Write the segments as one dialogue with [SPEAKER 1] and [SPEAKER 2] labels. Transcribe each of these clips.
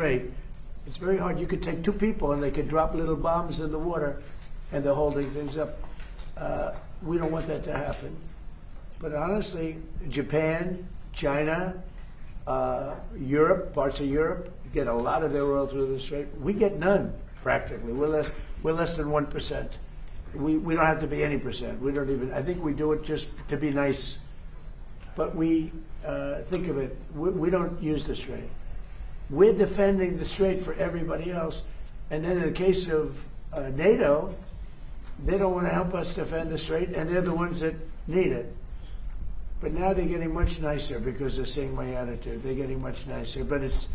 [SPEAKER 1] Strait. It's very hard. You could take two people and they could drop little bombs in the water and they're holding things up. We don't want that to happen. But honestly, Japan, China, Europe, parts of Europe, get a lot of their oil through the Strait. We get none, practically. We're less than 1%. We don't have to be any percent. We don't even, I think we do it just to be nice. But we think of it, we don't use the Strait. We're defending the Strait for everybody else. And then in the case of NATO, they don't want to help us defend the Strait, and they're the ones that need it. But now they're getting much nicer because they're seeing my attitude. They're getting much nicer. But it's,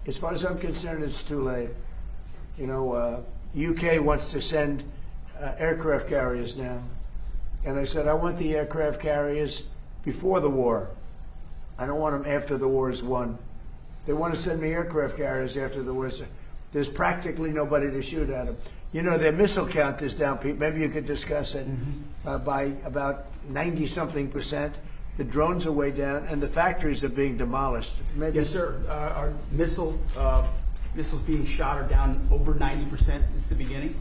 [SPEAKER 1] as far as I'm concerned, it's too late. You know, UK wants to send aircraft carriers now. And I said, I want the aircraft carriers before the war. I don't want them after the war is won. They want to send me aircraft carriers after the war is. There's practically nobody to shoot at them. You know, their missile count is down. Maybe you could discuss it by about 90-something%. The drones are way down, and the factories are being demolished. Maybe.
[SPEAKER 2] Yes, sir. Our missiles being shot are down over 90% since the beginning.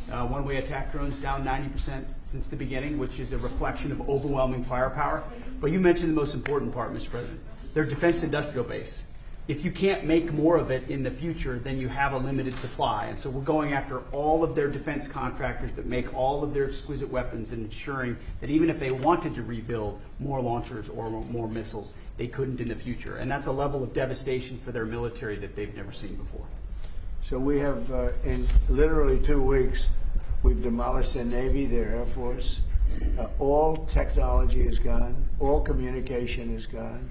[SPEAKER 2] One-way attack drones down 90% since the beginning, which is a reflection of overwhelming firepower. But you mentioned the most important part, Mr. President. Their defense industrial base. If you can't make more of it in the future, then you have a limited supply. And so we're going after all of their defense contractors that make all of their exquisite weapons and ensuring that even if they wanted to rebuild more launchers or more missiles, they couldn't in the future. And that's a level of devastation for their military that they've never seen before.
[SPEAKER 1] So we have, in literally 2 weeks, we've demolished their Navy, their Air Force. All technology is gone. All communication is gone.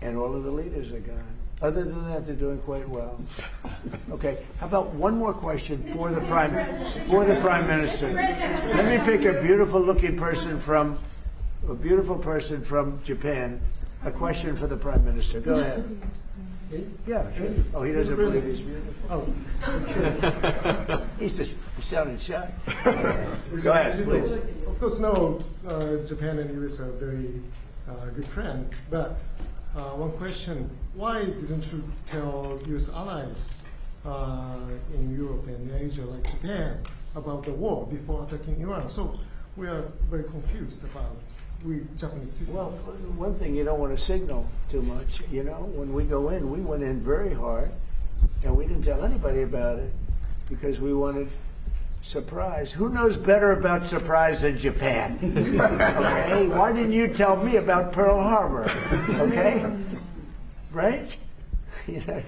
[SPEAKER 1] And all of the leaders are gone. Other than that, they're doing quite well. Okay, how about one more question for the Prime Minister? Let me pick a beautiful-looking person from Japan. A question for the Prime Minister. Go ahead. Yeah. Oh, he doesn't believe he's beautiful. Oh, he's sounding shy. Go ahead, please.
[SPEAKER 3] Of course, no. Japan and US are very good friends, but. One question, why didn't you tell US allies in Europe and Asia like Japan about the war before attacking Iran? So we are very confused about we Japanese citizens.
[SPEAKER 1] Well, one thing, you don't want to signal too much. You know, when we go in, we went in very hard and we didn't tell anybody about it because we wanted surprise. Who knows better about surprise than Japan? Okay, why didn't you tell me about Pearl Harbor? Okay, right? You know,